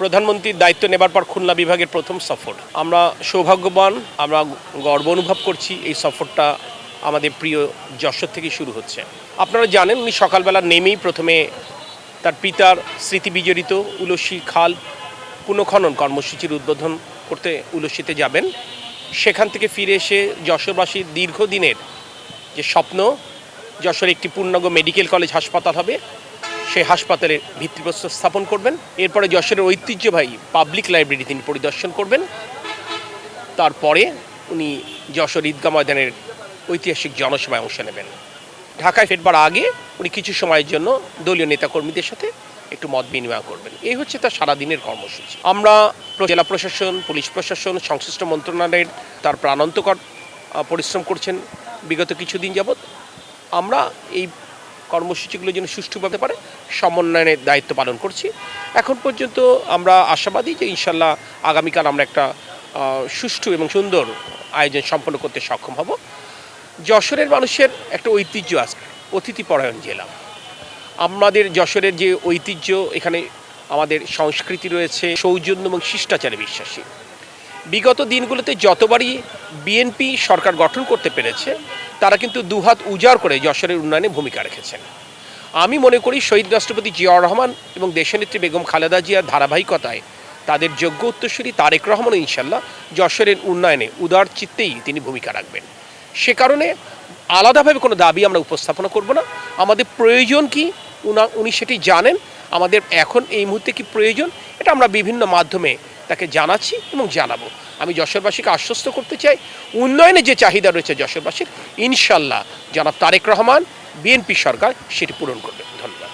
প্রধানমন্ত্রীর দায়িত্ব নেবার পর খুলনা বিভাগের প্রথম সফর। আমরা সৌভাগ্যবান, আমরা গর্ব অনুভব করছি। এই সফরটা আমাদের প্রিয় যশোর থেকে শুরু হচ্ছে। আপনারা জানেন উনি সকালবেলা নেমেই প্রথমে তার পিতার স্মৃতি বিজড়িত উলসী খাল পুনঃখনন কর্মসূচির উদ্বোধন করতে উলসীতে যাবেন। সেখান থেকে ফিরে এসে যশোরবাসীর দীর্ঘদিনের যে স্বপ্ন, যশোরে একটি পূর্ণাঙ্গ মেডিকেল কলেজ হাসপাতাল হবে, সেই হাসপাতালের ভিত্তিপ্রস্তর স্থাপন করবেন। এরপরে যশোরের ঐতিহ্যবাহী পাবলিক লাইব্রেরি তিনি পরিদর্শন করবেন। তারপরে উনি যশোর ঈদগাহ ময়দানের ঐতিহাসিক জনসভায় অংশ নেবেন। ঢাকায় ফেরবার আগে উনি কিছু সময়ের জন্য দলীয় নেতাকর্মীদের সাথে একটু মত বিনিময় করবেন। এই হচ্ছে তার সারাদিনের কর্মসূচি। আমরা জেলা প্রশাসন, পুলিশ প্রশাসন, সংশ্লিষ্ট মন্ত্রণালয়ের তার প্রাণান্তকর পরিশ্রম করছেন বিগত কিছুদিন যাবৎ। আমরা এই কর্মসূচিগুলো যেন সুষ্ঠুভাবে পারে সমন্বয়ের দায়িত্ব পালন করছি। এখন পর্যন্ত আমরা আশাবাদী যে ইনশাল্লাহ আগামীকাল আমরা একটা সুষ্ঠু এবং সুন্দর আয়োজন সম্পন্ন করতে সক্ষম হব। যশোরের মানুষের একটা ঐতিহ্য আছে, অতিথিপরায়ণ জেলা। আমাদের যশোরের যে ঐতিহ্য, এখানে আমাদের সংস্কৃতি রয়েছে, সৌজন্য এবং শিষ্টাচারে বিশ্বাসী। বিগত দিনগুলোতে যতবারই বিএনপি সরকার গঠন করতে পেরেছে, তারা কিন্তু দুহাত উজাড় করে যশোরের উন্নয়নে ভূমিকা রেখেছেন। আমি মনে করি শহীদ রাষ্ট্রপতি জিয়াউর রহমান এবং দেশনেত্রী বেগম খালেদা জিয়ার ধারাবাহিকতায় তাদের যোগ্য উত্তরসূরি তারেক রহমানও ইনশাল্লাহ যশোরের উন্নয়নে উদার চিত্তেই তিনি ভূমিকা রাখবেন। সে কারণে আলাদাভাবে কোনো দাবি আমরা উপস্থাপনা করব না। আমাদের প্রয়োজন কি উনি সেটি জানেন। আমাদের এখন এই মুহূর্তে কি প্রয়োজন, এটা আমরা বিভিন্ন মাধ্যমে তাকে জানাচ্ছি এবং জানাবো। আমি যশোরবাসীকে আশ্বস্ত করতে চাই, উন্নয়নে যে চাহিদা রয়েছে যশোরবাসীর, ইনশাল্লাহ জনাব তারেক রহমান, বিএনপি সরকার সেটি পূরণ করবে। ধন্যবাদ।